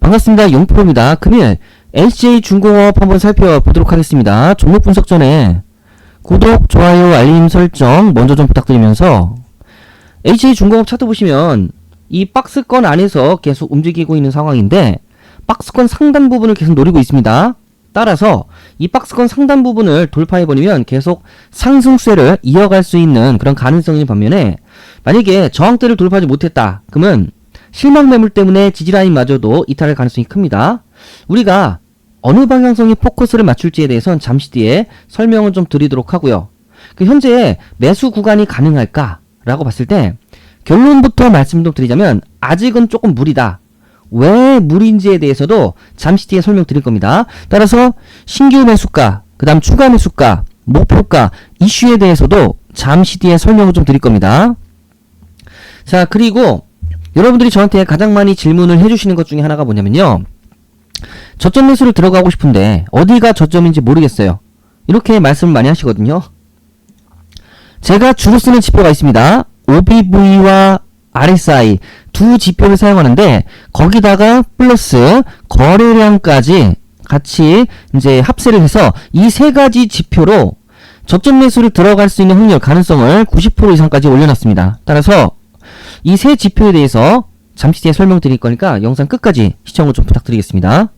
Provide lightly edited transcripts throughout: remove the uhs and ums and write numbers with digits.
반갑습니다. 용프로입니다. 금일 LCJ중공업 한번 살펴보도록 하겠습니다. 종목 분석 전에 구독, 좋아요, 알림 설정 먼저 좀 부탁드리면서 LCJ중공업 차트 보시면 이 박스권 안에서 계속 움직이고 있는 상황인데 박스권 상단 부분을 계속 노리고 있습니다. 따라서 이 박스권 상단 부분을 돌파해버리면 계속 상승세를 이어갈 수 있는 그런 가능성인 반면에 만약에 저항대를 돌파하지 못했다 그러면 실망 매물 때문에 지지라인마저도 이탈할 가능성이 큽니다. 우리가 어느 방향성이 포커스를 맞출지에 대해서는 잠시 뒤에 설명을 좀 드리도록 하고요. 현재 매수 구간이 가능할까? 라고 봤을 때 결론부터 말씀 좀 드리자면 아직은 조금 무리다. 왜 무리인지에 대해서도 잠시 뒤에 설명드릴 겁니다. 따라서 신규 매수가, 그 다음 추가 매수가, 목표가, 이슈에 대해서도 잠시 뒤에 설명을 좀 드릴 겁니다. 자, 그리고 여러분들이 저한테 가장 많이 질문을 해주시는 것 중에 하나가 뭐냐면요. 저점 매수를 들어가고 싶은데 어디가 저점인지 모르겠어요. 이렇게 말씀을 많이 하시거든요. 제가 주로 쓰는 지표가 있습니다. OBV와 RSI 두 지표를 사용하는데 거기다가 플러스 거래량까지 같이 이제 합세를 해서 이 세 가지 지표로 저점 매수를 들어갈 수 있는 확률 가능성을 90% 이상까지 올려놨습니다. 따라서 이 세 지표에 대해서 잠시 뒤에 설명드릴 거니까 영상 끝까지 시청을 좀 부탁드리겠습니다.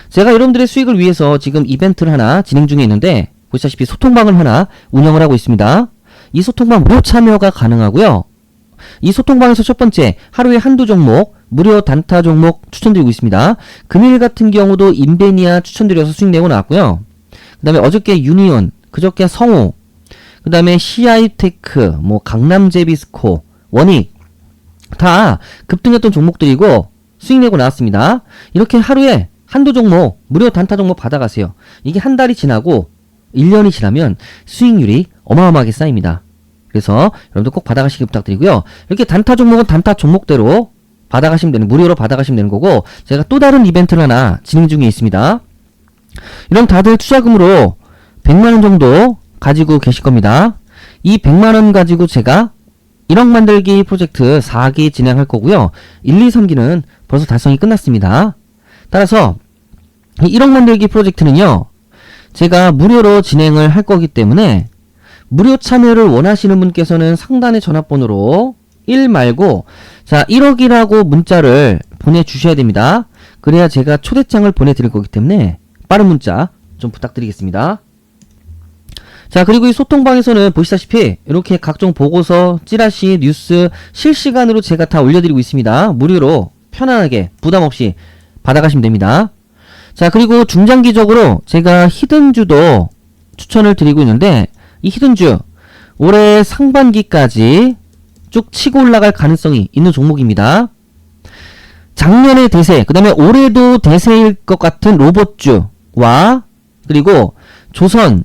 제가 여러분들의 수익을 위해서 지금 이벤트를 하나 진행 중에 있는데 보시다시피 소통방을 하나 운영을 하고 있습니다. 이 소통방 무료 참여가 가능하고요. 이 소통방에서 첫 번째 하루에 한두 종목 무료 단타 종목 추천드리고 있습니다. 금일 같은 경우도 인베니아 추천드려서 수익 내고 나왔고요. 그 다음에 어저께 유니온, 그저께 성우, 그 다음에 CI테크, 뭐 강남제비스코, 원익 다 급등했던 종목들이고 수익 내고 나왔습니다. 이렇게 하루에 한두 종목 무료 단타 종목 받아가세요. 이게 한 달이 지나고 1년이 지나면 수익률이 어마어마하게 쌓입니다. 그래서 여러분들 꼭 받아가시기 부탁드리고요. 이렇게 단타 종목은 단타 종목대로 받아가시면 되는, 무료로 받아가시면 되는 거고, 제가 또 다른 이벤트를 하나 진행 중에 있습니다. 이런 다들 투자금으로 100만원 정도 가지고 계실 겁니다. 이 100만원 가지고 제가 1억 만들기 프로젝트 4기 진행할 거고요. 1, 2, 3기는 벌써 달성이 끝났습니다. 따라서 이 1억 만들기 프로젝트는요. 제가 무료로 진행을 할 거기 때문에 무료 참여를 원하시는 분께서는 상단의 전화번호로 1 말고 자 1억이라고 문자를 보내주셔야 됩니다. 그래야 제가 초대장을 보내드릴 거기 때문에 빠른 문자 좀 부탁드리겠습니다. 자, 그리고 이 소통방에서는 보시다시피 이렇게 각종 보고서, 찌라시, 뉴스 실시간으로 제가 다 올려드리고 있습니다. 무료로 편안하게 부담없이 받아가시면 됩니다. 자, 그리고 중장기적으로 제가 히든주도 추천을 드리고 있는데 이 히든주 올해 상반기까지 쭉 치고 올라갈 가능성이 있는 종목입니다. 작년의 대세, 그 다음에 올해도 대세일 것 같은 로봇주와 그리고 조선,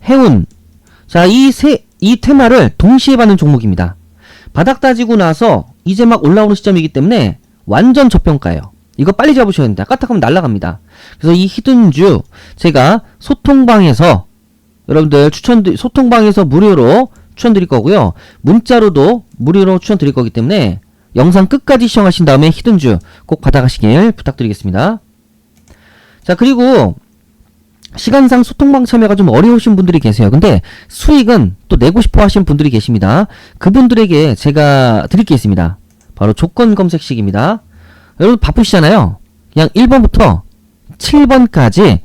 해운, 자, 이 테마를 동시에 받는 종목입니다. 바닥 다지고 나서 이제 막 올라오는 시점이기 때문에 완전 저평가예요. 이거 빨리 잡으셔야 됩니다. 까딱하면 날아갑니다. 그래서 이 히든주 제가 소통방에서 여러분들 소통방에서 무료로 추천드릴 거고요. 문자로도 무료로 추천드릴 거기 때문에 영상 끝까지 시청하신 다음에 히든주 꼭 받아가시길 부탁드리겠습니다. 자, 그리고 시간상 소통방 참여가 좀 어려우신 분들이 계세요. 근데 수익은 또 내고 싶어 하시는 분들이 계십니다. 그분들에게 제가 드릴 게 있습니다. 바로 조건 검색식입니다. 여러분 바쁘시잖아요. 그냥 1번부터 7번까지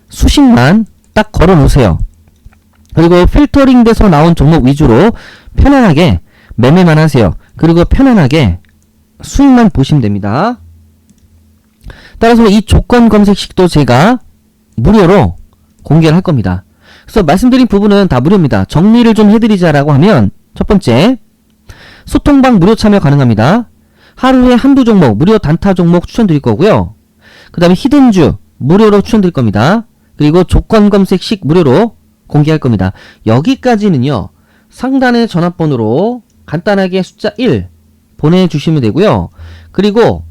수식만 딱 걸어 놓으세요. 그리고 필터링 돼서 나온 종목 위주로 편안하게 매매만 하세요. 그리고 편안하게 수익만 보시면 됩니다. 따라서 이 조건 검색식도 제가 무료로 공개를 할 겁니다. 그래서 말씀드린 부분은 다 무료입니다. 정리를 좀 해드리자라고 하면 첫 번째, 소통방 무료 참여 가능합니다. 하루에 한두 종목 무료 단타 종목 추천드릴 거고요. 그 다음에 히든주 무료로 추천드릴 겁니다. 그리고 조건 검색식 무료로 공개할 겁니다. 여기까지는요. 상단의 전화번호로 간단하게 숫자 1 보내주시면 되고요. 그리고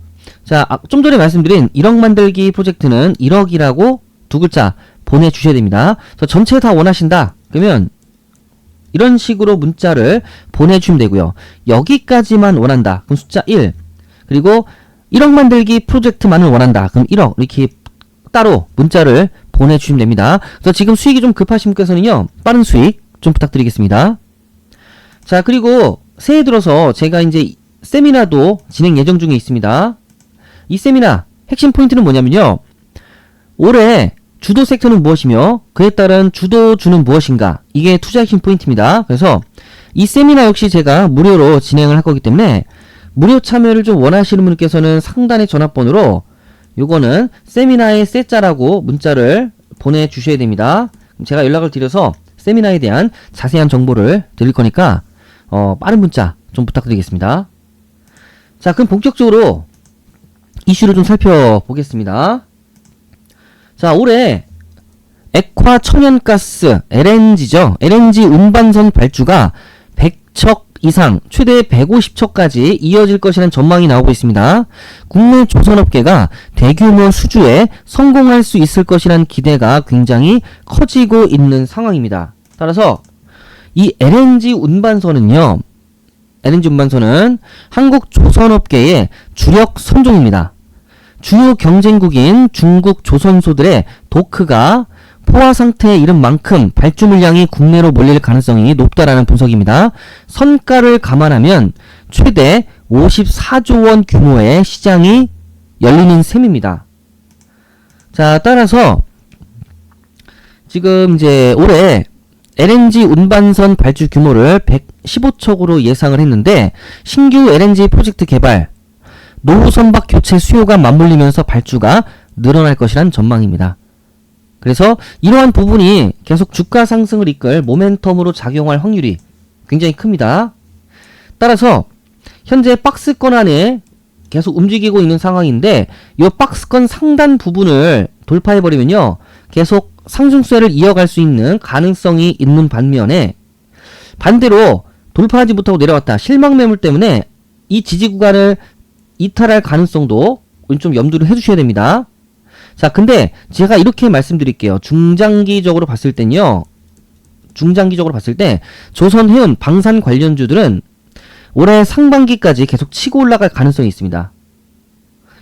자, 좀 전에 말씀드린 1억 만들기 프로젝트는 1억이라고 두 글자 보내주셔야 됩니다. 전체 다 원하신다 그러면 이런 식으로 문자를 보내주시면 되고요. 여기까지만 원한다 그럼 숫자 1, 그리고 1억 만들기 프로젝트만을 원한다. 그럼 1억 이렇게 따로 문자를 보내주시면 됩니다. 그래서 지금 수익이 좀 급하신 분께서는요, 빠른 수익 좀 부탁드리겠습니다. 자, 그리고 새해 들어서 제가 이제 세미나도 진행 예정 중에 있습니다. 이 세미나 핵심 포인트는 뭐냐면요, 올해 주도 섹터는 무엇이며 그에 따른 주도주는 무엇인가, 이게 투자 핵심 포인트입니다. 그래서 이 세미나 역시 제가 무료로 진행을 할 거기 때문에 무료 참여를 좀 원하시는 분께서는 상단의 전화번호로 요거는 세미나의 세자라고 문자를 보내주셔야 됩니다. 그럼 제가 연락을 드려서 세미나에 대한 자세한 정보를 드릴 거니까 빠른 문자 좀 부탁드리겠습니다. 자, 그럼 본격적으로 이슈를 좀 살펴보겠습니다. 자, 올해 액화 천연가스 LNG죠. LNG 운반선 발주가 100척 이상, 최대 150척까지 이어질 것이라는 전망이 나오고 있습니다. 국내 조선업계가 대규모 수주에 성공할 수 있을 것이라는 기대가 굉장히 커지고 있는 상황입니다. 따라서 이 LNG 운반선은 한국 조선업계의 주력 선종입니다. 주요 경쟁국인 중국 조선소들의 도크가 포화 상태에 이른 만큼 발주 물량이 국내로 몰릴 가능성이 높다라는 분석입니다. 선가를 감안하면 최대 54조 원 규모의 시장이 열리는 셈입니다. 자, 따라서 지금 이제 올해 LNG 운반선 발주 규모를 115척으로 예상을 했는데, 신규 LNG 프로젝트 개발, 노후 선박 교체 수요가 맞물리면서 발주가 늘어날 것이란 전망입니다. 그래서 이러한 부분이 계속 주가 상승을 이끌 모멘텀으로 작용할 확률이 굉장히 큽니다. 따라서 현재 박스권 안에 계속 움직이고 있는 상황인데, 이 박스권 상단 부분을 돌파해버리면요, 계속 상승세를 이어갈 수 있는 가능성이 있는 반면에, 반대로 돌파하지 못하고 내려왔다, 실망 매물 때문에 이 지지 구간을 이탈할 가능성도 좀 염두를 해주셔야 됩니다. 자, 근데 제가 이렇게 말씀드릴게요. 중장기적으로 봤을 때 조선해운 방산 관련주들은 올해 상반기까지 계속 치고 올라갈 가능성이 있습니다.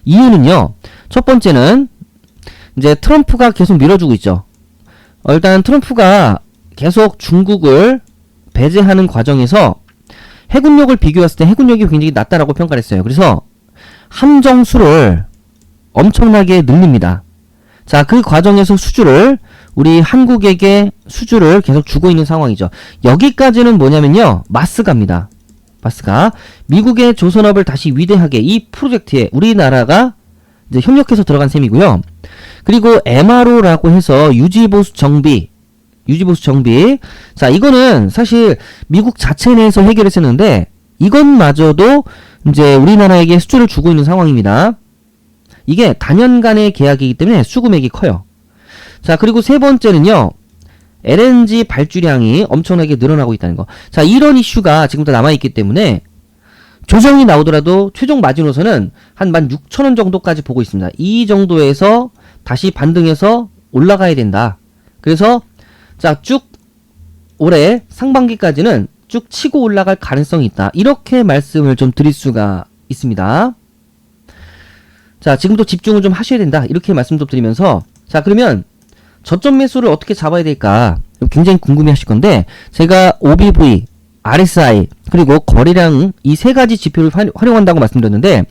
이유는요, 첫 번째는 이제 트럼프가 계속 밀어주고 있죠. 일단 트럼프가 계속 중국을 배제하는 과정에서 해군력을 비교했을 때 해군력이 굉장히 낮다라고 평가를 했어요. 그래서 함정수를 엄청나게 늘립니다. 자, 그 과정에서 우리 한국에게 수주를 계속 주고 있는 상황이죠. 여기까지는 뭐냐면요, 마스가입니다. 마스가 미국의 조선업을 다시 위대하게, 이 프로젝트에 우리나라가 이제 협력해서 들어간 셈이고요. 그리고 MRO라고 해서 유지보수 정비. 자, 이거는 사실 미국 자체 내에서 해결했었는데, 이것마저도 이제 우리나라에게 수주를 주고 있는 상황입니다. 이게 단연간의 계약이기 때문에 수금액이 커요. 자, 그리고 세 번째는요, LNG 발주량이 엄청나게 늘어나고 있다는 거. 자, 이런 이슈가 지금도 남아있기 때문에 조정이 나오더라도 최종 마지노선은 한 16,000원 정도까지 보고 있습니다. 이 정도에서 다시 반등해서 올라가야 된다. 그래서 자, 쭉 올해 상반기까지는 쭉 치고 올라갈 가능성이 있다. 이렇게 말씀을 좀 드릴 수가 있습니다. 자, 지금부터 집중을 좀 하셔야 된다. 이렇게 말씀 좀 드리면서, 자, 그러면 저점 매수를 어떻게 잡아야 될까 굉장히 궁금해 하실 건데, 제가 OBV, RSI, 그리고 거래량, 이 세 가지 지표를 활용한다고 말씀드렸는데,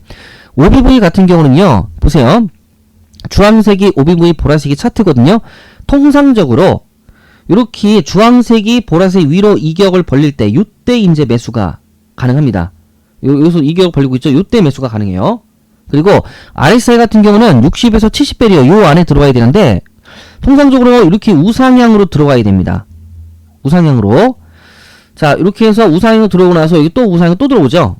OBV 같은 경우는요, 보세요. 주황색이 OBV, 보라색이 차트거든요. 통상적으로 이렇게 주황색이 보라색 위로 이격을 벌릴 때, 요때 이제 매수가 가능합니다. 여기서 이격 벌리고 있죠. 요때 매수가 가능해요. 그리고 RSI 같은 경우는 60에서 70배리어 요 안에 들어와야 되는데, 통상적으로 이렇게 우상향으로 들어가야 됩니다. 우상향으로. 자, 이렇게 해서 우상향으로 들어오고 나서 여기 또 우상향 또 들어오죠.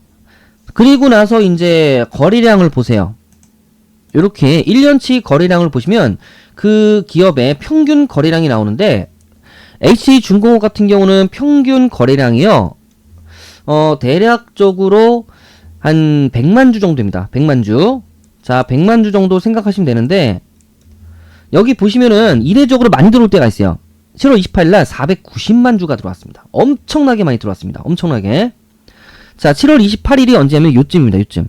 그리고 나서 이제 거래량을 보세요. 이렇게 1년치 거래량을 보시면 그 기업의 평균 거래량이 나오는데, HJ중공업 같은 경우는 평균 거래량이요, 대략적으로 한 100만 주 정도입니다. 100만 주. 자, 100만 주 정도 생각하시면 되는데, 여기 보시면은 이례적으로 많이 들어올 때가 있어요. 7월 28일날 490만 주가 들어왔습니다. 엄청나게 많이 들어왔습니다. 엄청나게. 자, 7월 28일이 언제냐면 요쯤입니다. 요쯤.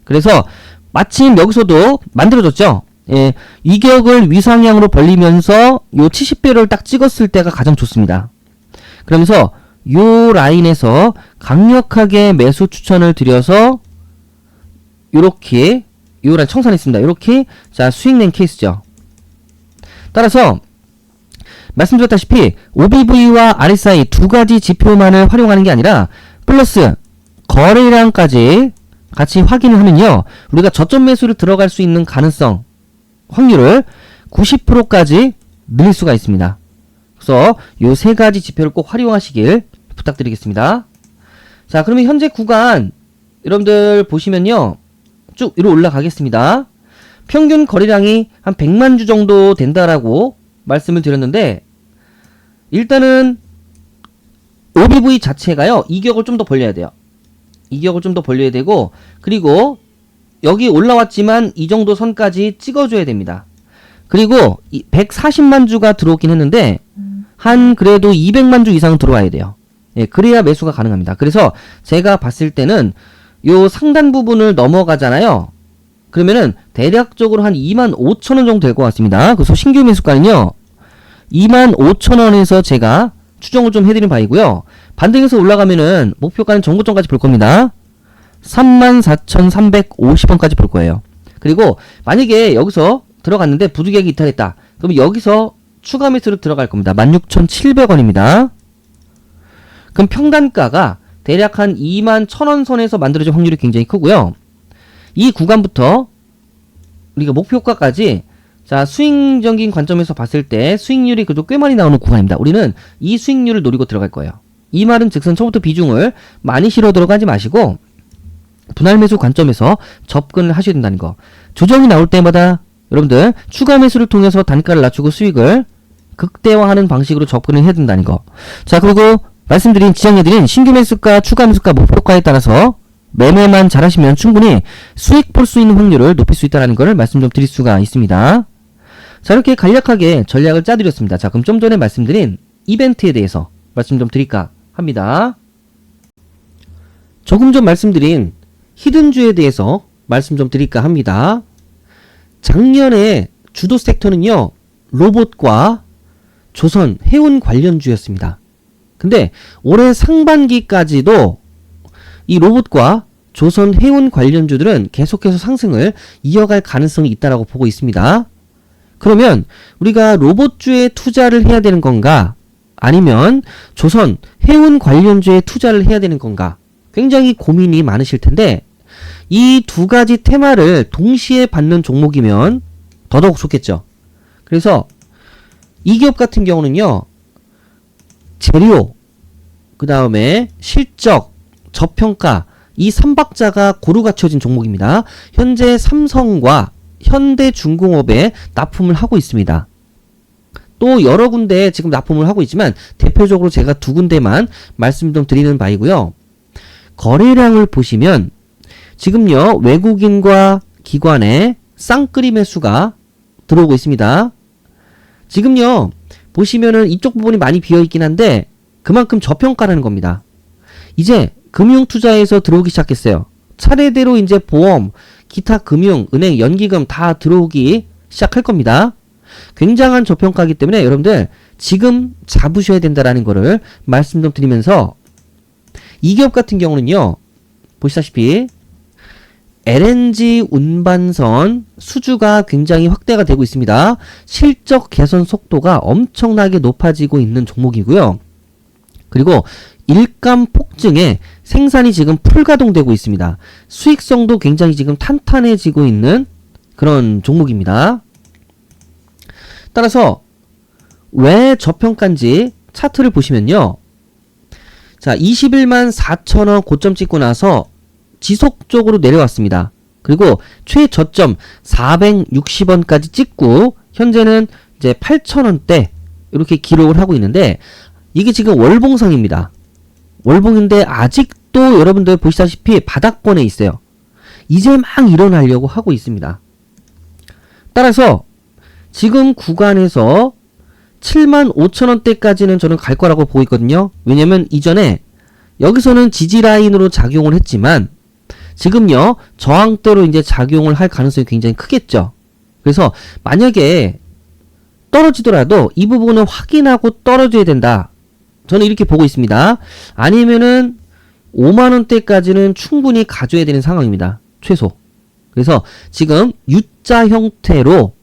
그래서 마침 여기서도 만들어졌죠. 예, 이격을 위상향으로 벌리면서 요 70배를 딱 찍었을 때가 가장 좋습니다. 그러면서 요 라인에서 강력하게 매수 추천을 드려서 요렇게 요 라인 청산했습니다. 요렇게 자 수익낸 케이스죠. 따라서 말씀드렸다시피 OBV와 RSI 두 가지 지표만을 활용하는 게 아니라 플러스 거래량까지 같이 확인을 하면요, 우리가 저점 매수를 들어갈 수 있는 가능성 확률을 90%까지 늘릴 수가 있습니다. 그래서 요 세 가지 지표를 꼭 활용하시길 부탁드리겠습니다. 자, 그러면 현재 구간 여러분들 보시면요, 쭉 위로 올라가겠습니다. 평균 거래량이 한 100만 주 정도 된다라고 말씀을 드렸는데, 일단은 OBV 자체가요, 이격을 좀 더 벌려야 돼요. 이격을 좀 더 벌려야 되고, 그리고 여기 올라왔지만 이 정도 선까지 찍어줘야 됩니다. 그리고 140만 주가 들어오긴 했는데 한 그래도 200만 주 이상 들어와야 돼요. 예, 그래야 매수가 가능합니다. 그래서 제가 봤을 때는 요 상단 부분을 넘어가잖아요. 그러면은 대략적으로 한 25,000원 정도 될 것 같습니다. 그래서 신규 매수가는요, 25,000원에서 제가 추정을 좀 해드린 바이고요. 반등해서 올라가면은 목표가는 전고점까지 볼 겁니다. 34,350원까지 볼 거예요. 그리고 만약에 여기서 들어갔는데 부득이하게 이탈했다. 그럼 여기서 추가 매수로 들어갈 겁니다. 16,700원입니다. 그럼 평단가가 대략 한 21,000원 선에서 만들어질 확률이 굉장히 크고요. 이 구간부터 우리가 목표가까지 자 수익적인 관점에서 봤을 때 수익률이 그래도 꽤 많이 나오는 구간입니다. 우리는 이 수익률을 노리고 들어갈 거예요. 이 말은 즉슨 처음부터 비중을 많이 실어 들어가지 마시고 분할 매수 관점에서 접근을 하셔야 된다는 거. 조정이 나올 때마다 여러분들 추가 매수를 통해서 단가를 낮추고 수익을 극대화하는 방식으로 접근을 해야 된다는 거. 자, 그리고 지정해드린 신규 매수가, 추가 매수가, 목표가에 따라서 매매만 잘하시면 충분히 수익 볼 수 있는 확률을 높일 수 있다는 것을 말씀 좀 드릴 수가 있습니다. 자, 이렇게 간략하게 전략을 짜드렸습니다. 자, 그럼 좀 전에 말씀드린 이벤트에 대해서 말씀 좀 드릴까 합니다. 조금 전 말씀드린 히든주에 대해서 말씀 좀 드릴까 합니다. 작년에 주도 섹터는요, 로봇과 조선, 해운 관련주였습니다. 근데 올해 상반기까지도 이 로봇과 조선, 해운 관련주들은 계속해서 상승을 이어갈 가능성이 있다라고 보고 있습니다. 그러면 우리가 로봇주에 투자를 해야 되는 건가? 아니면 조선, 해운 관련주에 투자를 해야 되는 건가? 굉장히 고민이 많으실 텐데, 이 두 가지 테마를 동시에 받는 종목이면 더더욱 좋겠죠. 그래서 이 기업 같은 경우는요, 재료, 그 다음에 실적, 저평가, 이 3박자가 고루 갖춰진 종목입니다. 현재 삼성과 현대중공업에 납품을 하고 있습니다. 또 여러 군데 지금 납품을 하고 있지만 대표적으로 제가 두 군데만 말씀 좀 드리는 바이고요. 거래량을 보시면 지금요, 외국인과 기관의 쌍끌이 매수가 들어오고 있습니다. 지금요, 보시면은 이쪽 부분이 많이 비어있긴 한데 그만큼 저평가라는 겁니다. 이제 금융투자에서 들어오기 시작했어요. 차례대로 이제 보험, 기타 금융, 은행, 연기금 다 들어오기 시작할 겁니다. 굉장한 저평가이기 때문에 여러분들 지금 잡으셔야 된다라는 거를 말씀 좀 드리면서, 이 기업 같은 경우는요, 보시다시피 LNG 운반선 수주가 굉장히 확대가 되고 있습니다. 실적 개선 속도가 엄청나게 높아지고 있는 종목이고요. 그리고 일감 폭증에 생산이 지금 풀가동되고 있습니다. 수익성도 굉장히 지금 탄탄해지고 있는 그런 종목입니다. 따라서 왜 저평가인지 차트를 보시면요, 자 21만 4천원 고점 찍고 나서 지속적으로 내려왔습니다. 그리고 최저점 460원까지 찍고 현재는 이제 8,000원대 이렇게 기록을 하고 있는데, 이게 지금 월봉상입니다. 월봉인데 아직도 여러분들 보시다시피 바닥권에 있어요. 이제 막 일어나려고 하고 있습니다. 따라서 지금 구간에서 75,000원대까지는 저는 갈 거라고 보고 있거든요. 왜냐면 이전에 여기서는 지지라인으로 작용을 했지만 지금요, 저항대로 이제 작용을 할 가능성이 굉장히 크겠죠. 그래서 만약에 떨어지더라도 이 부분을 확인하고 떨어져야 된다. 저는 이렇게 보고 있습니다. 아니면은 5만원대까지는 충분히 가져야 되는 상황입니다. 최소. 그래서 지금 U자 형태로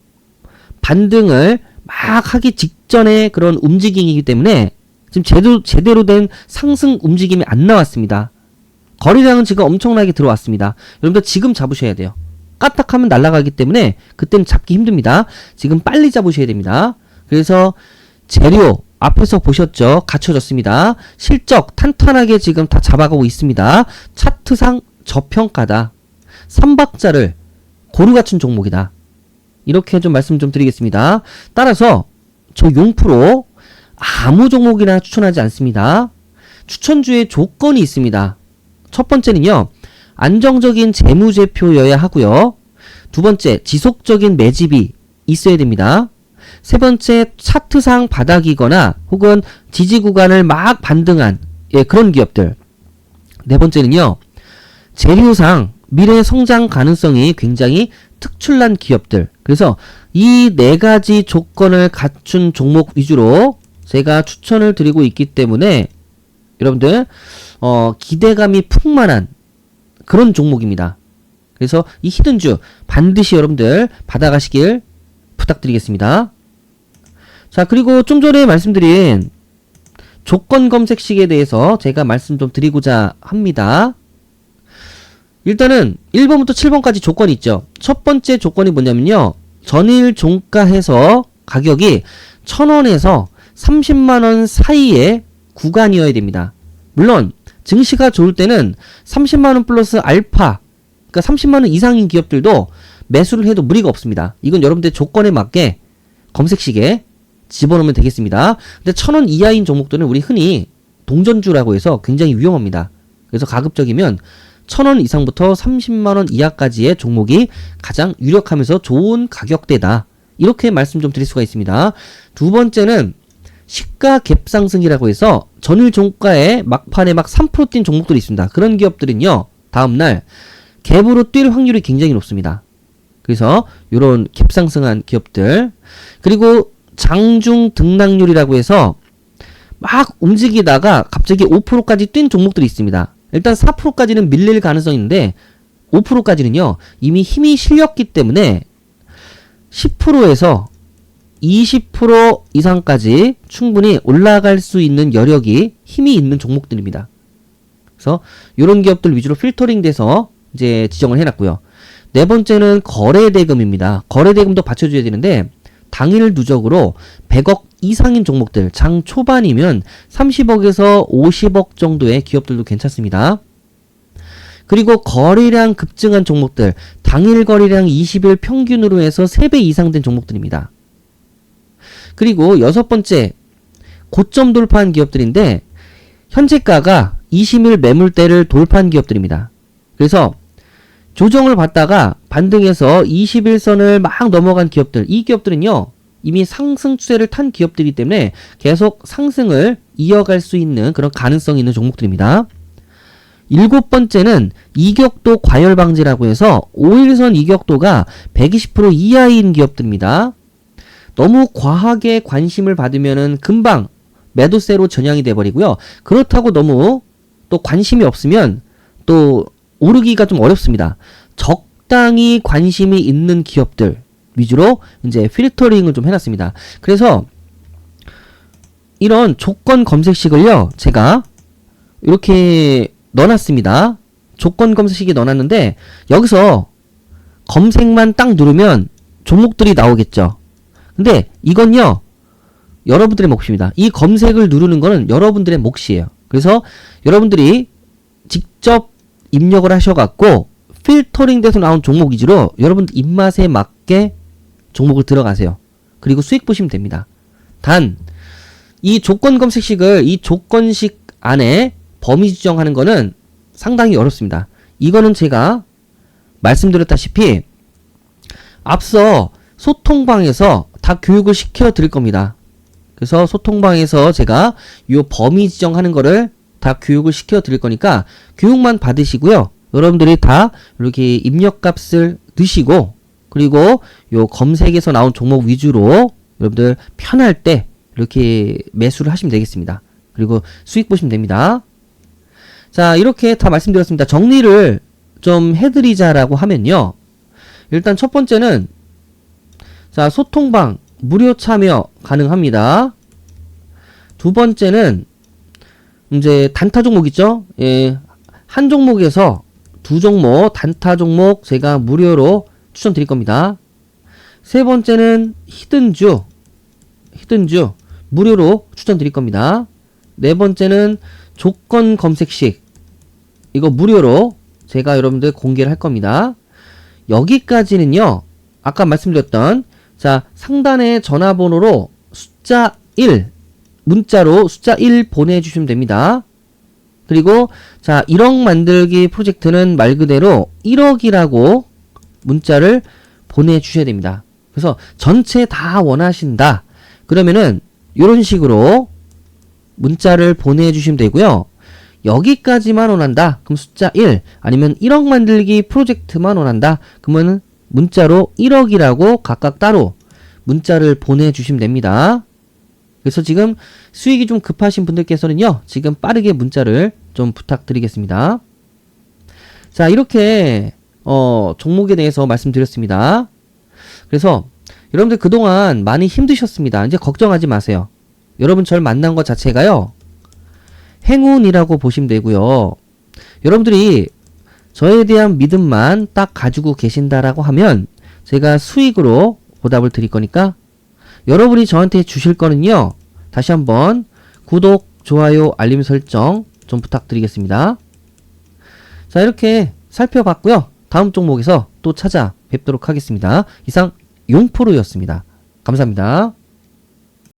반등을 막 하기 직전의 그런 움직임이기 때문에 지금 제대로 된 상승 움직임이 안 나왔습니다. 거래량은 지금 엄청나게 들어왔습니다. 여러분들 지금 잡으셔야 돼요. 까딱하면 날아가기 때문에 그때는 잡기 힘듭니다. 지금 빨리 잡으셔야 됩니다. 그래서 재료 앞에서 보셨죠? 갖춰졌습니다. 실적 탄탄하게 지금 다 잡아가고 있습니다. 차트상 저평가다. 삼박자를 고루 갖춘 종목이다. 이렇게 좀 말씀 좀 드리겠습니다. 따라서 저 용프로 아무 종목이나 추천하지 않습니다. 추천주의 조건이 있습니다. 첫 번째는요, 안정적인 재무제표여야 하고요. 두 번째, 지속적인 매집이 있어야 됩니다. 세 번째, 차트상 바닥이거나 혹은 지지 구간을 막 반등한 그런 기업들. 네 번째는요, 재료상 미래 성장 가능성이 굉장히 특출난 기업들. 그래서 이 네 가지 조건을 갖춘 종목 위주로 제가 추천을 드리고 있기 때문에 여러분들 기대감이 풍만한 그런 종목입니다. 그래서 이 히든주 반드시 여러분들 받아가시길 부탁드리겠습니다. 자, 그리고 좀 전에 말씀드린 조건 검색식에 대해서 제가 말씀 좀 드리고자 합니다. 일단은 1번부터 7번까지 조건이 있죠. 첫 번째 조건이 뭐냐면요, 전일 종가해서 가격이 1000원에서 30만원 사이의 구간이어야 됩니다. 물론 증시가 좋을 때는 30만원 플러스 알파, 그러니까 30만원 이상인 기업들도 매수를 해도 무리가 없습니다. 이건 여러분들 조건에 맞게 검색식에 집어넣으면 되겠습니다. 근데 1000원 이하인 종목들은 우리 흔히 동전주라고 해서 굉장히 위험합니다. 그래서 가급적이면 1000원 이상부터 30만원 이하까지의 종목이 가장 유력하면서 좋은 가격대다. 이렇게 말씀 좀 드릴 수가 있습니다. 두 번째는 시가 갭 상승이라고 해서 전일 종가에 막판에 막 3% 뛴 종목들이 있습니다. 그런 기업들은요, 다음날 갭으로 뛸 확률이 굉장히 높습니다. 그래서 이런 갭 상승한 기업들, 그리고 장중 등락률이라고 해서 막 움직이다가 갑자기 5%까지 뛴 종목들이 있습니다. 일단 4%까지는 밀릴 가능성이 있는데 5%까지는요 이미 힘이 실렸기 때문에 10%에서 20% 이상까지 충분히 올라갈 수 있는 여력이, 힘이 있는 종목들입니다. 그래서 이런 기업들 위주로 필터링 돼서 이제 지정을 해놨고요. 네 번째는 거래대금입니다. 거래대금도 받쳐줘야 되는데 당일 누적으로 100억 이상인 종목들, 장 초반이면 30억에서 50억 정도의 기업들도 괜찮습니다. 그리고 거래량 급증한 종목들, 당일 거래량 20일 평균으로 해서 3배 이상 된 종목들입니다. 그리고 여섯 번째, 고점 돌파한 기업들인데 현재가가 20일 매물대를 돌파한 기업들입니다. 그래서 조정을 받다가 반등해서 21선을 막 넘어간 기업들, 이 기업들은요 이미 상승 추세를 탄 기업들이기 때문에 계속 상승을 이어갈 수 있는 그런 가능성이 있는 종목들입니다. 일곱 번째는 이격도 과열 방지라고 해서 5일선 이격도가 120% 이하인 기업들입니다. 너무 과하게 관심을 받으면은 금방 매도세로 전향이 돼버리고요. 그렇다고 너무 또 관심이 없으면 또 오르기가 좀 어렵습니다. 적당히 관심이 있는 기업들 위주로 이제 필터링을 좀 해놨습니다. 그래서 이런 조건 검색식을요 제가 이렇게 넣어놨습니다. 조건 검색식에 넣어놨는데 여기서 검색만 딱 누르면 종목들이 나오겠죠. 근데 이건요 여러분들의 몫입니다. 이 검색을 누르는 거는 여러분들의 몫이에요. 그래서 여러분들이 직접 입력을 하셔갖고 필터링 돼서 나온 종목 위주로 여러분 입맛에 맞게 종목을 들어가세요. 그리고 수익 보시면 됩니다. 단 이 조건 검색식을 이 조건식 안에 범위 지정하는 거는 상당히 어렵습니다. 이거는 제가 말씀드렸다시피 앞서 소통방에서 다 교육을 시켜 드릴 겁니다. 그래서 소통방에서 제가 이 범위 지정하는 거를 다 교육을 시켜 드릴 거니까 교육만 받으시고요. 여러분들이 다 이렇게 입력값을 넣으시고, 그리고 요 검색에서 나온 종목 위주로 여러분들 편할 때 이렇게 매수를 하시면 되겠습니다. 그리고 수익 보시면 됩니다. 자, 이렇게 다 말씀드렸습니다. 정리를 좀 해드리자라고 하면요. 일단 첫 번째는, 자, 소통방 무료 참여 가능합니다. 두 번째는 이제 단타 종목 있죠? 예, 한 종목에서 두 종목 단타 종목 제가 무료로 추천드릴 겁니다. 세 번째는 히든주 무료로 추천드릴 겁니다. 네 번째는 조건 검색식, 이거 무료로 제가 여러분들 공개를 할 겁니다. 여기까지는요, 아까 말씀드렸던, 자, 상단의 전화번호로 숫자 1, 문자로 숫자 1 보내주시면 됩니다. 그리고, 자, 1억 만들기 프로젝트는 말 그대로 1억이라고 문자를 보내주셔야 됩니다. 그래서 전체 다 원하신다. 그러면은, 이런 식으로 문자를 보내주시면 되고요. 여기까지만 원한다. 그럼 숫자 1, 아니면 1억 만들기 프로젝트만 원한다. 그러면 문자로 1억이라고 각각 따로 문자를 보내주시면 됩니다. 그래서 지금 수익이 좀 급하신 분들께서는요, 지금 빠르게 문자를 좀 부탁드리겠습니다. 자, 이렇게 종목에 대해서 말씀드렸습니다. 그래서 여러분들 그동안 많이 힘드셨습니다. 이제 걱정하지 마세요. 여러분 절 만난 것 자체가요, 행운이라고 보시면 되고요. 여러분들이 저에 대한 믿음만 딱 가지고 계신다라고 하면 제가 수익으로 보답을 드릴 거니까, 여러분이 저한테 주실 거는요, 다시 한번 구독, 좋아요, 알림 설정 좀 부탁드리겠습니다. 자, 이렇게 살펴봤고요. 다음 종목에서 또 찾아뵙도록 하겠습니다. 이상 용프로였습니다. 감사합니다.